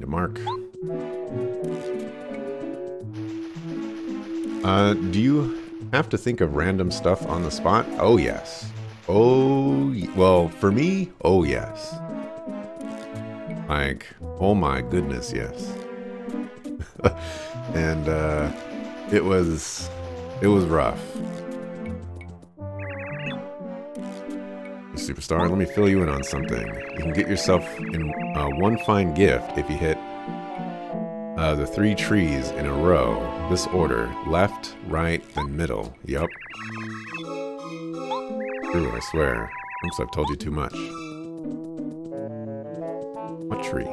Need a mark. Do you have to think of random stuff on the spot? Oh, yes. Well, for me, oh, yes. Like, oh my goodness, yes. And, it was rough. Superstar, let me fill you in on something. You can get yourself in one fine gift if you hit the 3 trees in a row. This order: left, right, then middle. Yup. True, I swear. Oops, I've told you too much. What tree?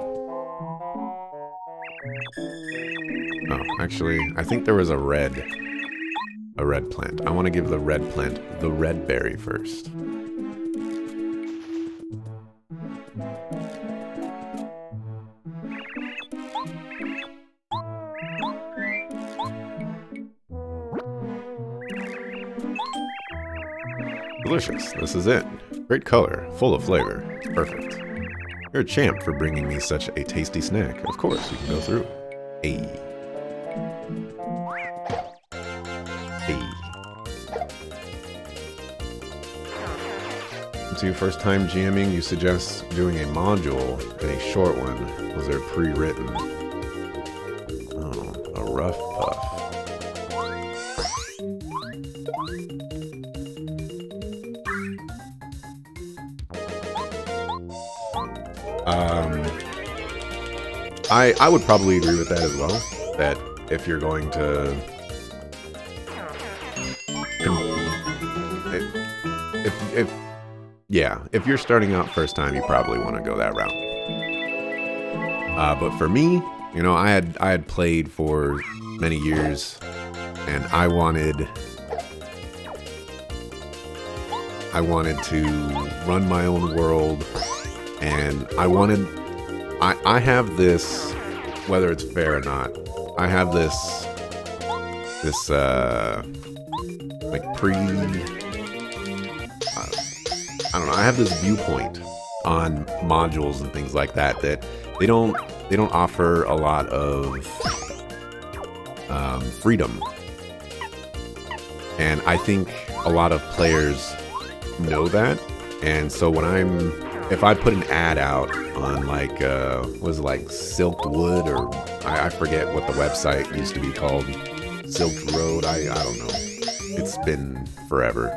Oh, actually, I think there was a red plant. I want to give the red plant the red berry first. Delicious. This is it. Great color, full of flavor. Perfect. You're a champ for bringing me such a tasty snack. Of course, you can go through. Hey. Hey. It's your first time GMing, you suggest doing a module and a short one. Those are pre-written. Oh, a rough puff. I would probably agree with that as well. That if you're going to, if you're starting out first time, you probably want to go that route. But for me, you know, I had played for many years, and I wanted to run my own world, and I have this, whether it's fair or not, I have this like I don't know, I have this viewpoint on modules and things like that they don't offer a lot of freedom. And I think a lot of players know that. And so if I put an ad out on like, was it like Silk Wood, or I forget what the website used to be called, Silk Road, I don't know. It's been forever.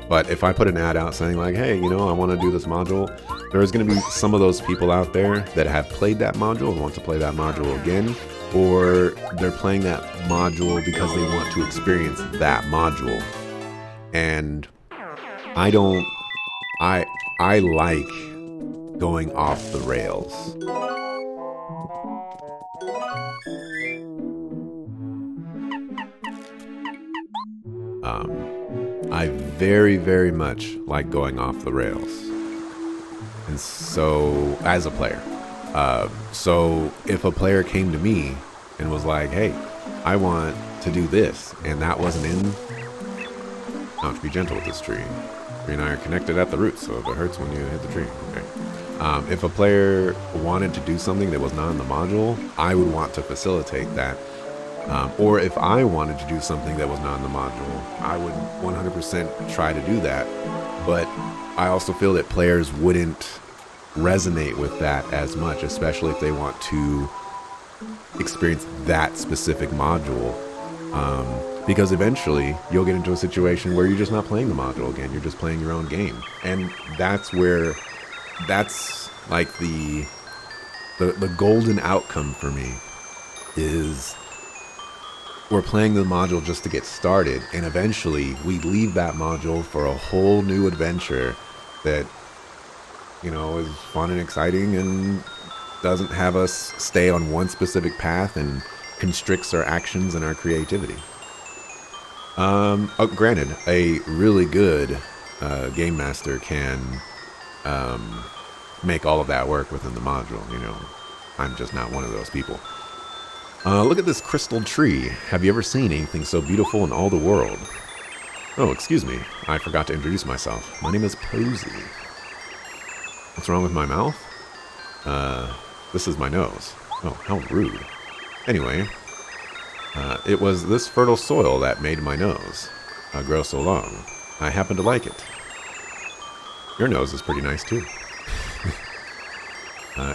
But if I put an ad out saying like, hey, you know, I want to do this module, there's going to be some of those people out there that have played that module and want to play that module again, or they're playing that module because they want to experience that module. And I like going off the rails. I very, very much like going off the rails. And so, as a player. So, if a player came to me and was like, hey, I want to do this, and that wasn't in, not to be gentle with this tree. Tree and I are connected at the roots, so if it hurts when you hit the tree, okay. If a player wanted to do something that was not in the module, I would want to facilitate that. Or if I wanted to do something that was not in the module, I would 100% try to do that. But I also feel that players wouldn't resonate with that as much, especially if they want to experience that specific module. Because eventually you'll get into a situation where you're just not playing the module again. You're just playing your own game. And that's like the golden outcome for me is we're playing the module just to get started, and eventually we leave that module for a whole new adventure that, you know, is fun and exciting and doesn't have us stay on one specific path and constricts our actions and our creativity. Granted, a really good game master can make all of that work within the module. You know, I'm just not one of those people. Look at this crystal tree. Have you ever seen anything so beautiful in all the world? Oh, excuse me. I forgot to introduce myself. My name is Posey. What's wrong with my mouth? This is my nose. Oh, how rude. Anyway, it was this fertile soil that made my nose grow so long. I happen to like it. Your nose is pretty nice too.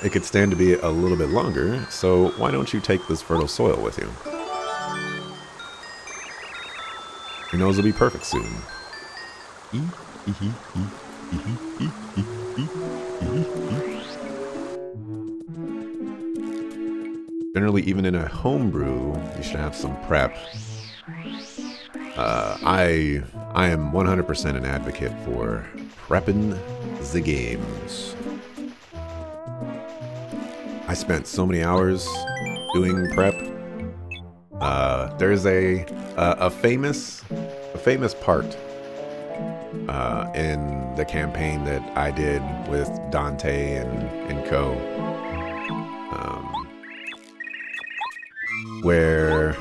It could stand to be a little bit longer, so why don't you take this fertile soil with you? Your nose will be perfect soon. Generally, even in a homebrew, you should have some prep. I am 100% an advocate for prepping the games. I spent so many hours doing prep. There's a famous part in the campaign that I did with Dante and co. Where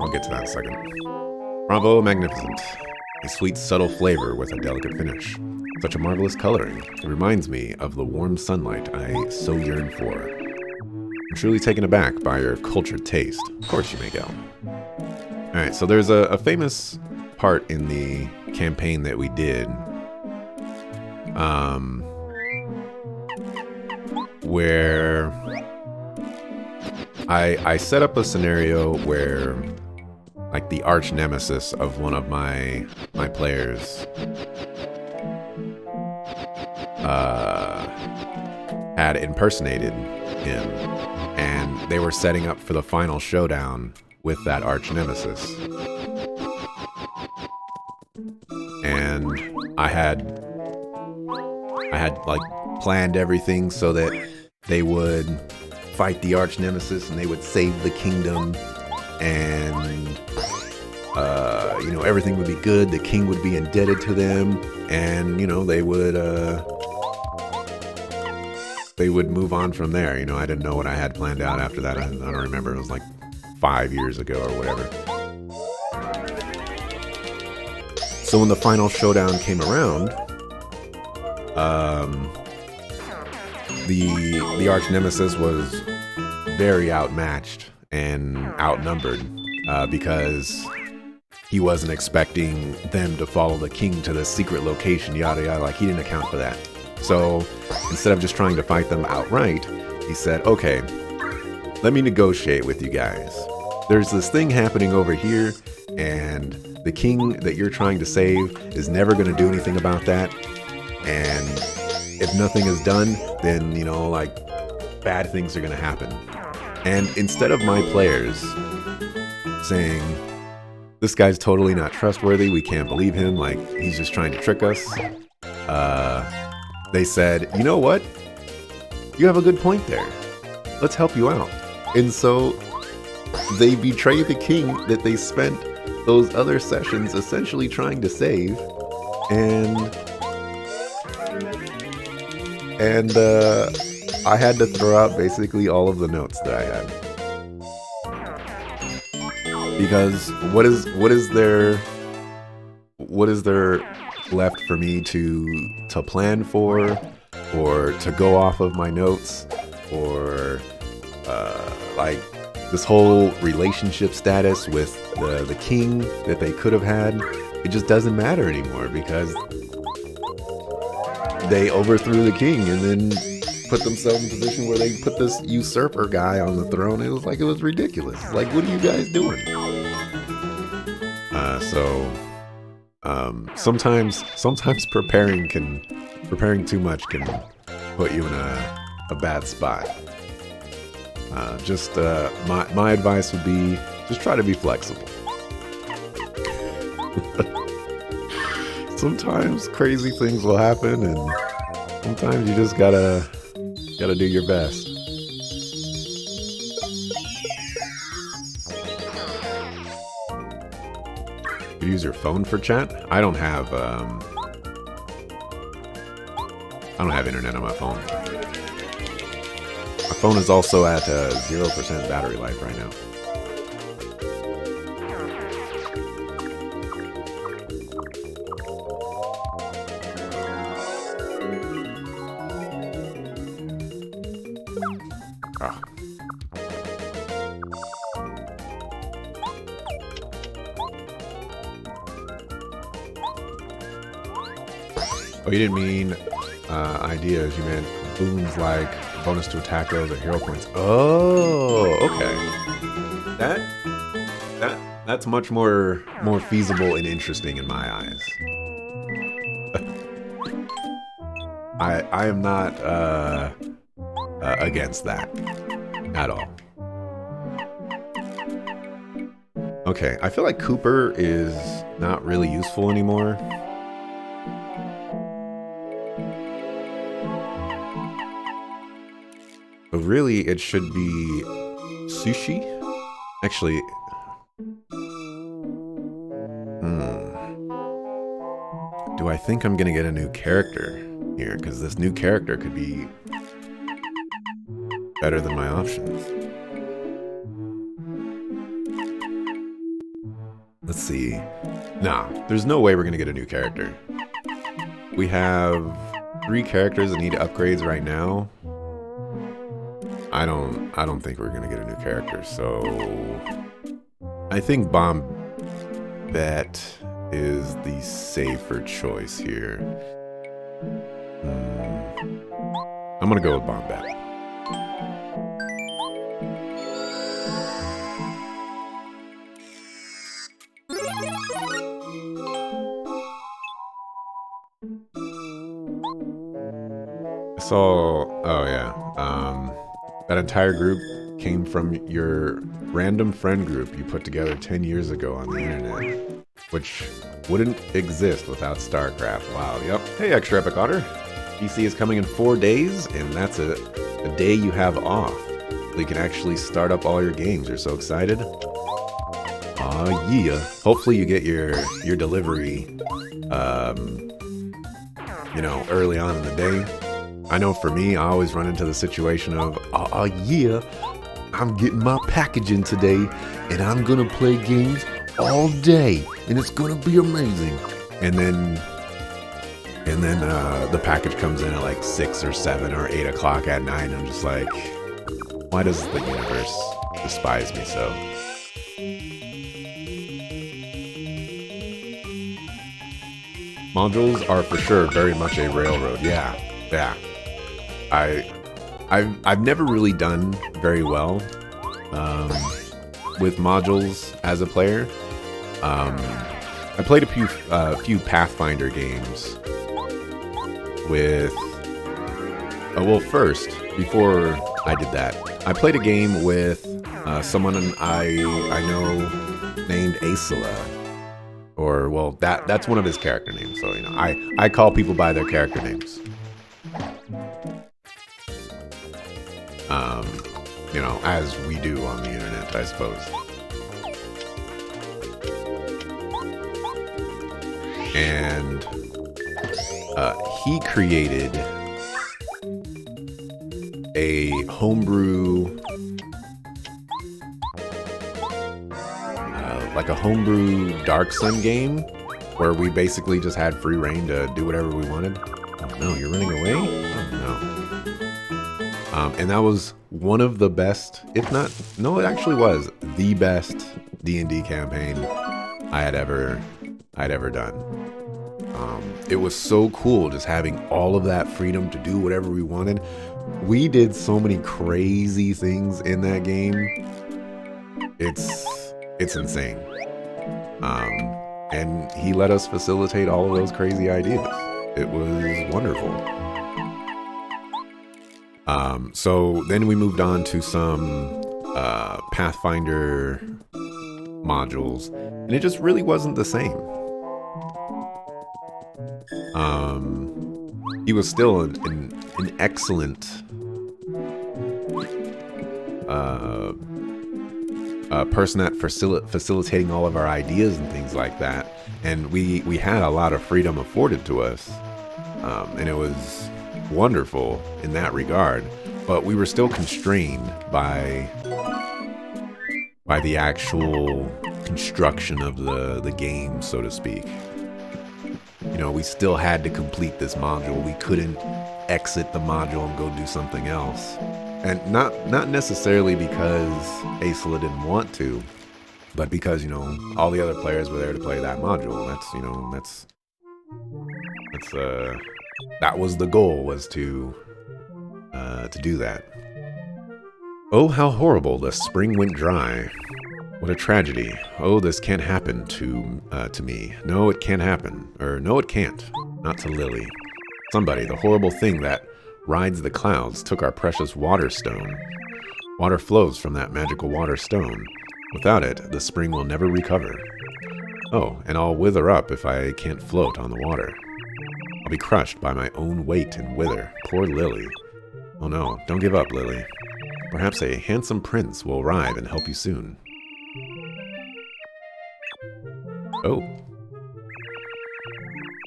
I'll get to that in a second. Bravo Magnificent. A sweet, subtle flavor with a delicate finish. Such a marvelous coloring. It reminds me of the warm sunlight I so yearn for. I'm truly taken aback by your cultured taste. Of course you may go. Alright, so there's a famous part in the campaign that we did. Where I set up a scenario where, like, the arch nemesis of one of my players had impersonated him, and they were setting up for the final showdown with that arch nemesis. And I had like planned everything so that they would fight the arch nemesis and they would save the kingdom, and you know, everything would be good. The king would be indebted to them, and you know, they would move on from there. You know, I didn't know what I had planned out after that. I don't remember. It was like 5 years ago or whatever. So when the final showdown came around, the arch nemesis was very outmatched and outnumbered because he wasn't expecting them to follow the king to the secret location, yada yada. Like, he didn't account for that. So instead of just trying to fight them outright, he said, okay, let me negotiate with you guys. There's this thing happening over here, and the king that you're trying to save is never going to do anything about that. And if nothing is done, then, you know, like, bad things are going to happen. And instead of my players saying, this guy's totally not trustworthy, we can't believe him, like, he's just trying to trick us, they said, you know what? You have a good point there. Let's help you out. And so they betrayed the king that they spent those other sessions essentially trying to save. And I had to throw out basically all of the notes that I had. Because what is there left for me to plan for, or to go off of my notes, or like this whole relationship status with the king that they could have had? It just doesn't matter anymore because they overthrew the king and then put themselves in a position where they put this usurper guy on the throne. It was ridiculous. Like, what are you guys doing? Sometimes preparing too much can put you in a bad spot. My advice would be, just try to be flexible. Sometimes crazy things will happen, and sometimes you just gotta do your best. You use your phone for chat? I don't have internet on my phone. My phone is also at 0% battery life right now. Oh. Oh, you didn't mean ideas. You meant boons like bonus to attack rolls or hero points. Oh, okay. That's much more feasible and interesting in my eyes. I am not against that at all. Okay, I feel like Cooper is not really useful anymore. But really, it should be Sushi. Actually, do I think I'm gonna get a new character here? Because this new character could be better than my options. Let's see. Nah, there's no way we're gonna get a new character. We have 3 characters that need upgrades right now. I don't think we're gonna get a new character, so I think Bombette is the safer choice here. I'm gonna go with Bombette. I saw, oh yeah, that entire group came from your random friend group you put together 10 years ago on the internet, which wouldn't exist without StarCraft. Wow, yep. Hey, Extra Epic Otter. PC is coming in 4 days, and that's a day you have off. So you can actually start up all your games. You're so excited. Aw, yeah. Hopefully you get your delivery, you know, early on in the day. I know for me, I always run into the situation of, oh yeah, I'm getting my packaging today, and I'm gonna play games all day, and it's gonna be amazing. And then the package comes in at like 6 or 7 or 8 o'clock at night, and I'm just like, why does the universe despise me so? Modules are for sure very much a railroad. Yeah. I've never really done very well with modules as a player. I played a few Pathfinder games with. Well, first, before I did that, I played a game with someone I know named Asila. Or, well, that's one of his character names. So, you know, I call people by their character names. You know, as we do on the internet, I suppose. And he created a homebrew, like a homebrew Dark Sun game, where we basically just had free reign to do whatever we wanted. Oh no, you're running away? Oh no. And that was one of the best, if not, no, it actually was the best D&D campaign I had ever done. It was so cool just having all of that freedom to do whatever we wanted. We did so many crazy things in that game. It's insane. And he let us facilitate all of those crazy ideas. It was wonderful. So then we moved on to some Pathfinder modules, and it just really wasn't the same. He was still an excellent person at facilitating all of our ideas and things like that, and we had a lot of freedom afforded to us, and it was wonderful in that regard, but we were still constrained by the actual construction of the game, so to speak. You know, we still had to complete this module. We couldn't exit the module and go do something else. And not necessarily because Aesla didn't want to, but because, you know, all the other players were there to play that module. That's, you know, that was the goal, was to do that. Oh, how horrible! The spring went dry. What a tragedy. Oh, this can't happen to me. No, it can't happen. Or no, it can't. Not to Lily. Somebody, the horrible thing that rides the clouds, took our precious water stone. Water flows from that magical water stone. Without it, the spring will never recover. Oh, and I'll wither up if I can't float on the water. I'll be crushed by my own weight and wither. Poor Lily. Oh no, don't give up, Lily. Perhaps a handsome prince will arrive and help you soon. Oh.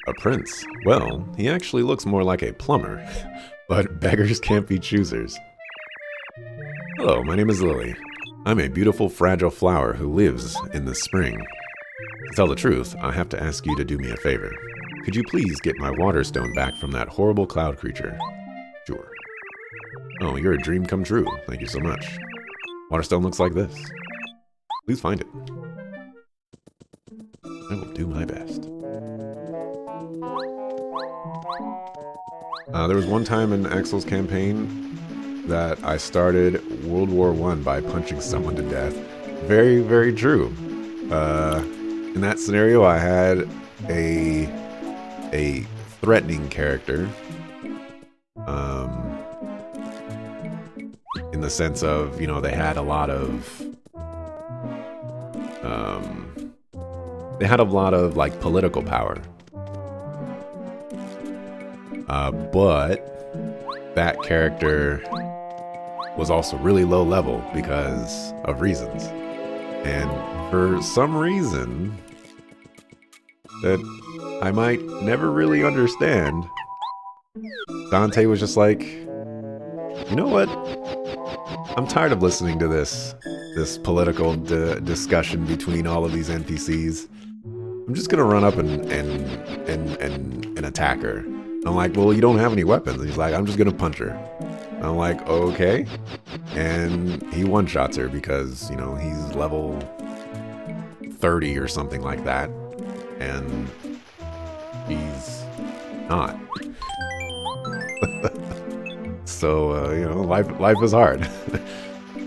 A prince. Well, he actually looks more like a plumber. But beggars can't be choosers. Hello, my name is Lily. I'm a beautiful, fragile flower who lives in the spring. To tell the truth, I have to ask you to do me a favor. Could you please get my water stone back from that horrible cloud creature? Sure. Oh, you're a dream come true. Thank you so much. Waterstone looks like this. Please find it. I will do my best. There was one time in Axel's campaign that I started World War I by punching someone to death. Very, very true. In that scenario, I had a threatening character. In the sense of, you know, they had a lot of like political power. But that character was also really low level because of reasons. And for some reason that I might never really understand, Dante was just like, you know what? I'm tired of listening to this political discussion between all of these NPCs. I'm just gonna run up and attack her. I'm like, well, you don't have any weapons. And he's like, I'm just gonna punch her. I'm like, okay. And he one-shots her because, you know, he's level 30 or something like that. And he's not. So, you know, life is hard.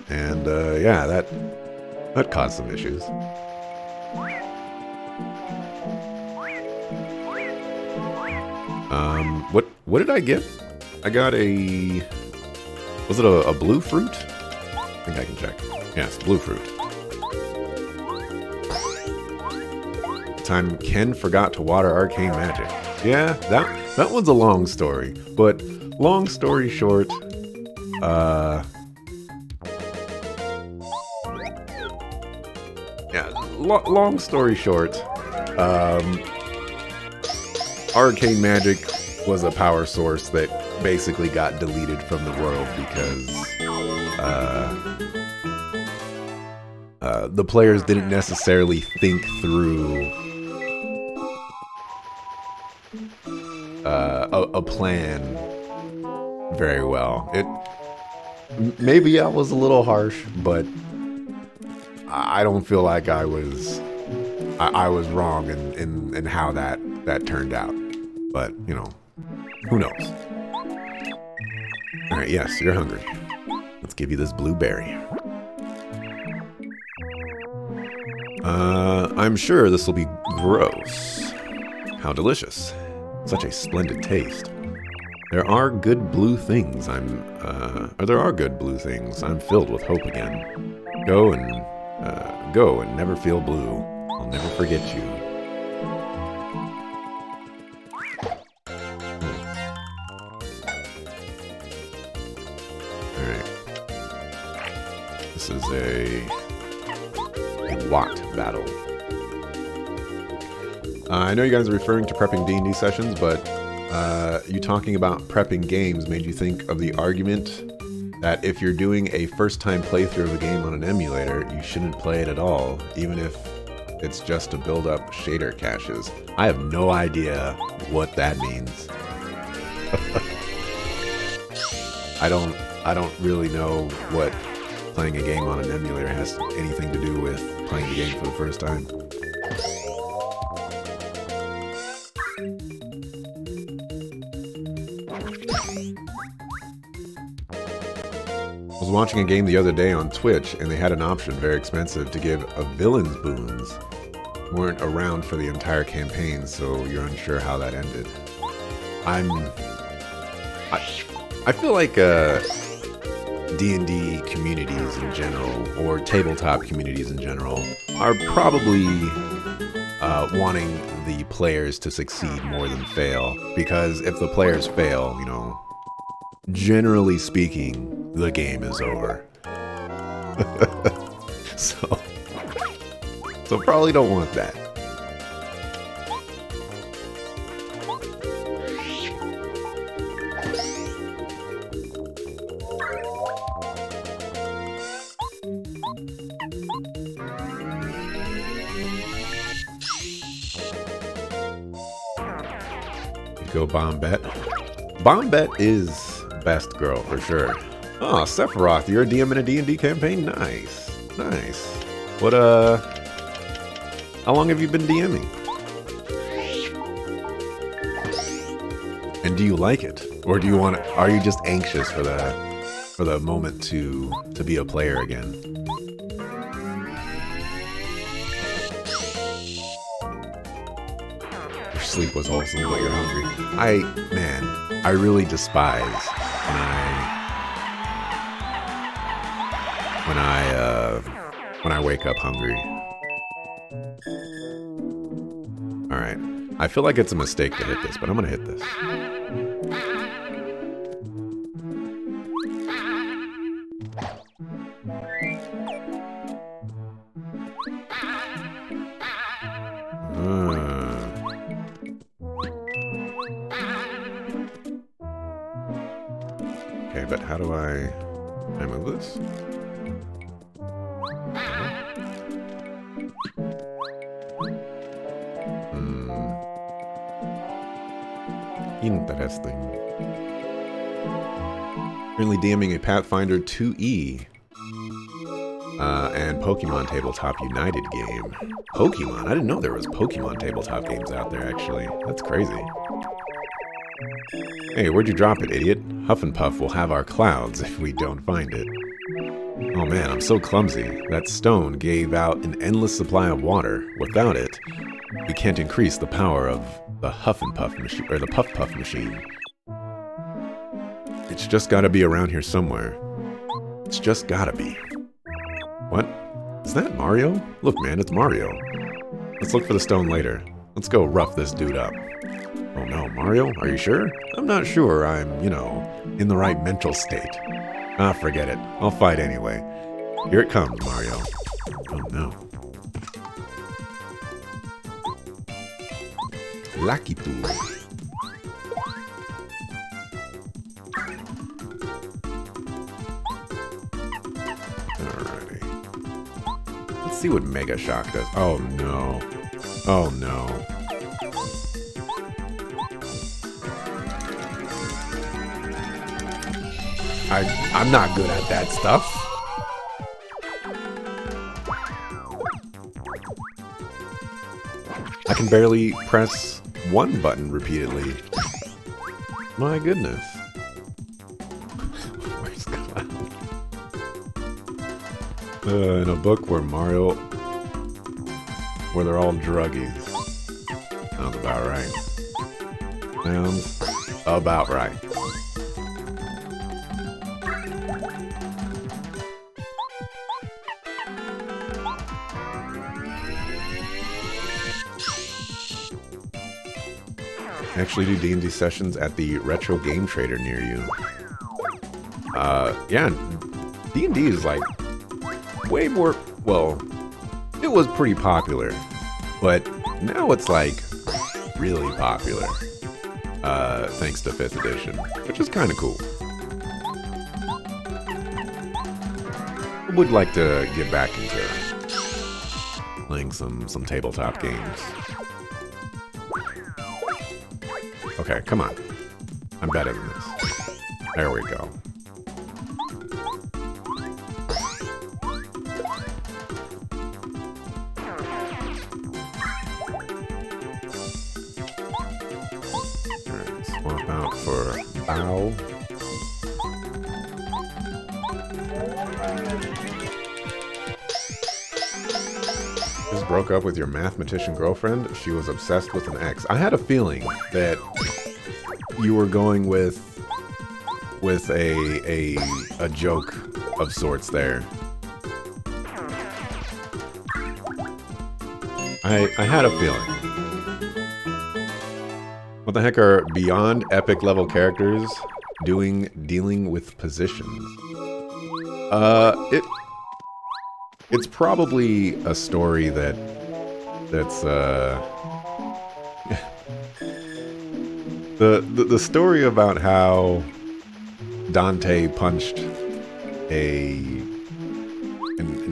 And, yeah, that caused some issues. What did I get? I got a... Was it a blue fruit? I think I can check. Yes, blue fruit. Time Ken forgot to water arcane magic. Yeah, that one's a long story. But long story short, yeah, long story short, arcane magic was a power source that basically got deleted from the world because the players didn't necessarily think through a plan very well. Maybe I was a little harsh, but I don't feel like I was wrong in how that turned out. But, you know, who knows? Alright, yes, you're hungry. Let's give you this blueberry. I'm sure this will be gross. How delicious. Such a splendid taste. There are good blue things. There are good blue things. I'm filled with hope again. Go and never feel blue. I'll never forget you. This is a Watt battle. I know you guys are referring to prepping D&D sessions, but you talking about prepping games made you think of the argument that if you're doing a first-time playthrough of a game on an emulator, you shouldn't play it at all, even if it's just to build up shader caches. I have no idea what that means. I I don't really know what playing a game on an emulator has anything to do with playing the game for the first time. I was watching a game the other day on Twitch, and they had an option, very expensive, to give a villain's boons. Weren't around for the entire campaign, so you're unsure how that ended. I feel like D&D communities in general, or tabletop communities in general, are probably wanting the players to succeed more than fail. Because if the players fail, you know, generally speaking, the game is over. So probably don't want that. Go Bombette. Bombette is best girl for sure. Oh, Sephiroth, you're a DM in a D&D campaign? Nice. Nice. What, how long have you been DMing? And do you like it? Or do you want to, are you just anxious for the moment to be a player again? Your sleep was wholesome, but you're hungry. I really despise when I wake up hungry. Alright. I feel like it's a mistake to hit this, but I'm gonna hit this. Okay, but how do I move this? Interesting. Currently DMing a Pathfinder 2E and Pokemon Tabletop United game. Pokemon? I didn't know there was Pokemon tabletop games out there, actually. That's crazy. Hey, where'd you drop it, idiot? Huff and Puff will have our clouds if we don't find it. Oh man, I'm so clumsy. That stone gave out an endless supply of water. Without it, we can't increase the power of the Huff and Puff machine, or the Puff Puff machine. It's just gotta be around here somewhere. It's just gotta be. What? Is that Mario? Look, man, it's Mario. Let's look for the stone later. Let's go rough this dude up. Oh no, Mario? Are you sure? I'm not sure I'm, you know, in the right mental state. Ah, forget it. I'll fight anyway. Here it comes, Mario. Oh no. Lakitu. Alrighty. Let's see what Mega Shock does. Oh no. Oh no. I'm not good at that stuff. I can barely press one button repeatedly. My goodness. Where's Cloud? In a book where they're all druggies. Sounds about right. Sounds about right. Actually do D&D sessions at the Retro Game Trader near you. Yeah, D&D is like way more, well, it was pretty popular, but now it's like really popular, thanks to 5th edition, which is kind of cool. I would like to get back into playing some tabletop games. Okay, come on. I'm better than this. There we go. Bow. Just broke up with your mathematician girlfriend. She was obsessed with an ex. I had a feeling that you were going with a joke of sorts there. I had a feeling. What the heck are beyond epic level characters dealing with positions? It's probably a story that's the story about how Dante punched an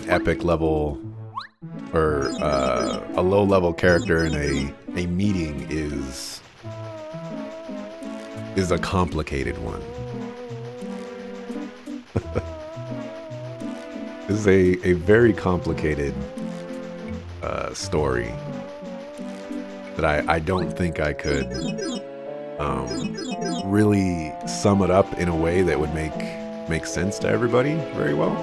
epic level or a low level character in a meeting is a complicated one. This is a very complicated story that I don't think I could really sum it up in a way that would make sense to everybody very well.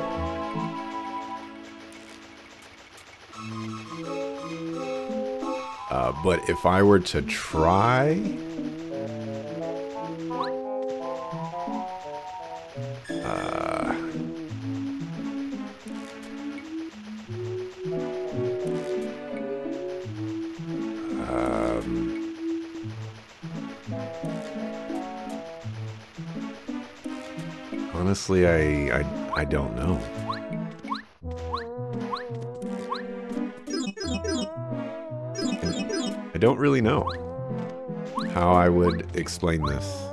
But if I were to try, honestly, I don't know. I don't really know how I would explain this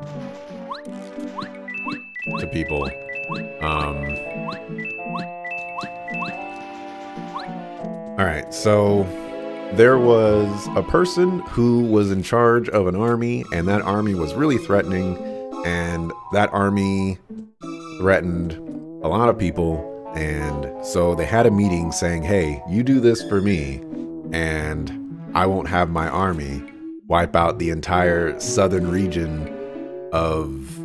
to people. Alright, so there was a person who was in charge of an army, and that army was really threatening, and that army threatened a lot of people, and so they had a meeting saying, hey, you do this for me, and I won't have my army wipe out the entire southern region of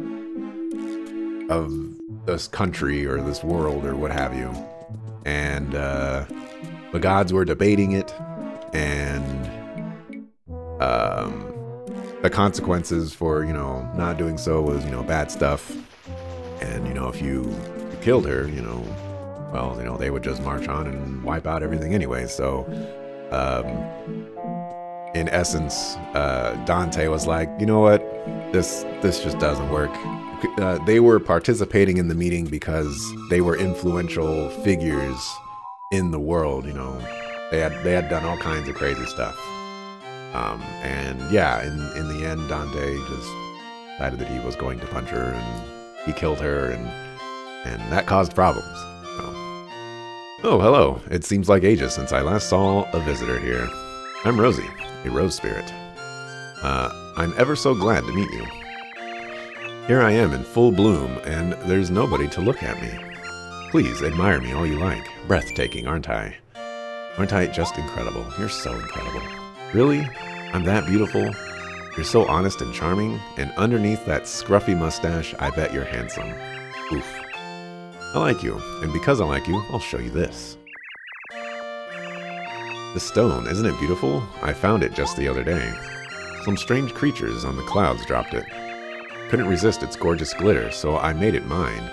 this country or this world or what have you. And the gods were debating it, and the consequences for, not doing so was, bad stuff. And, if you killed her, well, they would just march on and wipe out everything anyway. So, in essence, Dante was like, you know what, this just doesn't work. They were participating in the meeting because they were influential figures in the world. They had done all kinds of crazy stuff. And yeah, in the end, Dante just decided that he was going to punch her, and he killed her, and that caused problems. So. Oh, hello. It seems like ages since I last saw a visitor here. I'm Rosie, a rose spirit. I'm ever so glad to meet you. Here I am in full bloom, and there's nobody to look at me. Please admire me all you like. Breathtaking, aren't I? Aren't I just incredible? You're so incredible. Really? I'm that beautiful? You're so honest and charming, and underneath that scruffy mustache, I bet you're handsome. Oof. I like you, and because I like you, I'll show you this. This stone, isn't it beautiful? I found it just the other day. Some strange creatures on the clouds dropped it. Couldn't resist its gorgeous glitter, so I made it mine.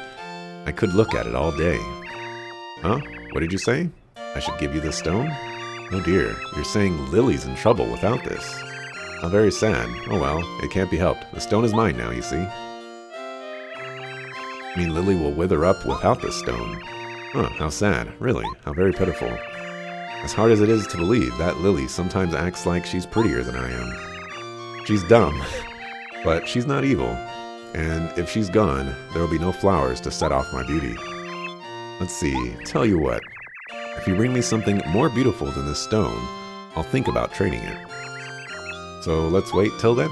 I could look at it all day. Huh? What did you say? I should give you this stone? Oh dear, you're saying Lily's in trouble without this. How very sad. Oh well, it can't be helped. The stone is mine now, you see. I mean, Lily will wither up without this stone. Huh, how sad. Really, how very pitiful. As hard as it is to believe, that Lily sometimes acts like she's prettier than I am. She's dumb, but she's not evil. And if she's gone, there will be no flowers to set off my beauty. Let's see, tell you what. If you bring me something more beautiful than this stone, I'll think about trading it. So let's wait till then.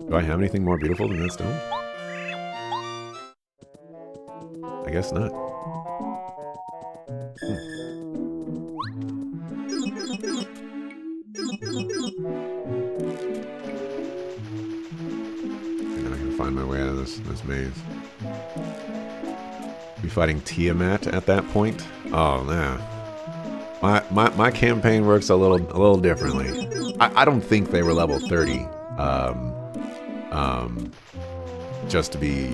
Do I have anything more beautiful than that stone? I guess not. find my way out of this maze. Be fighting Tiamat at that point. Oh man, my campaign works a little differently. I don't think they were level 30. Just to be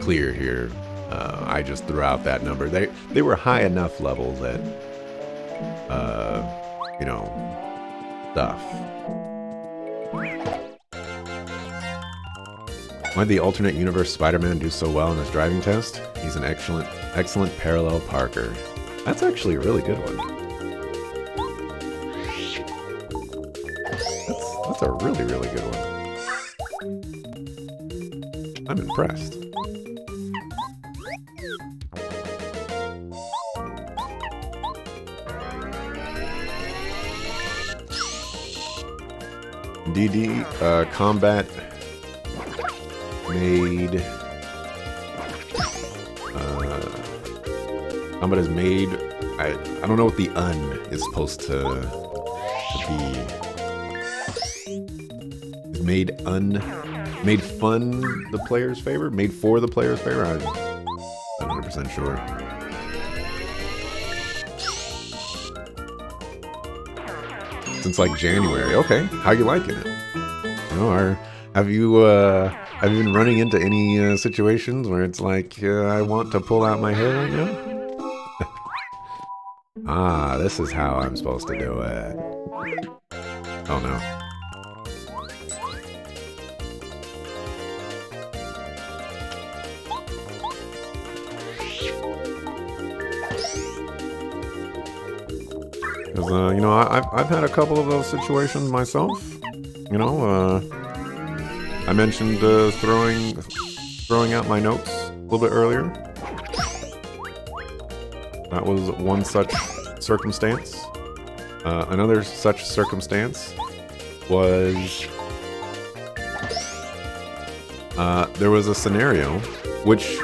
clear here, I just threw out that number. They were high enough level that you know, stuff. Why'd the alternate universe Spider-Man do so well in his driving test? He's an excellent parallel parker. That's actually a really good one. That's a really good one. I'm impressed. DD combat made combat is made. I don't know what the is supposed to be. Is made fun the player's favor? Made for the player's favor? I'm not 100% sure. Since like January. Okay, how you liking it? You know, have you been running into any situations where it's like I want to pull out my hair right now? Ah, this is how I'm supposed to do it. Oh no. Because, you know, I've had a couple of those situations myself. You know, I mentioned throwing out my notes a little bit earlier. That was one such circumstance. Another such circumstance was there was a scenario, which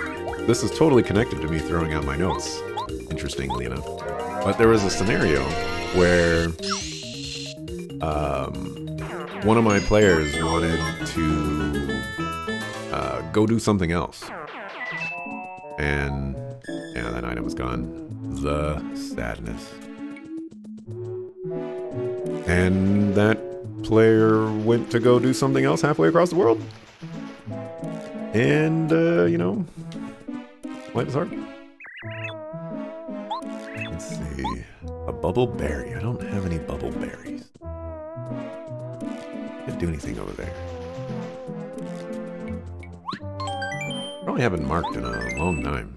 this is totally connected to me throwing out my notes, interestingly enough. But there was a scenario where one of my players wanted to go do something else. And yeah, that item was gone. The sadness. And that player went to go do something else halfway across the world. And, you know, life is hard. Let's see. A bubble berry. I don't have any bubble berries. Can't do anything over there. Probably haven't marked in a long time.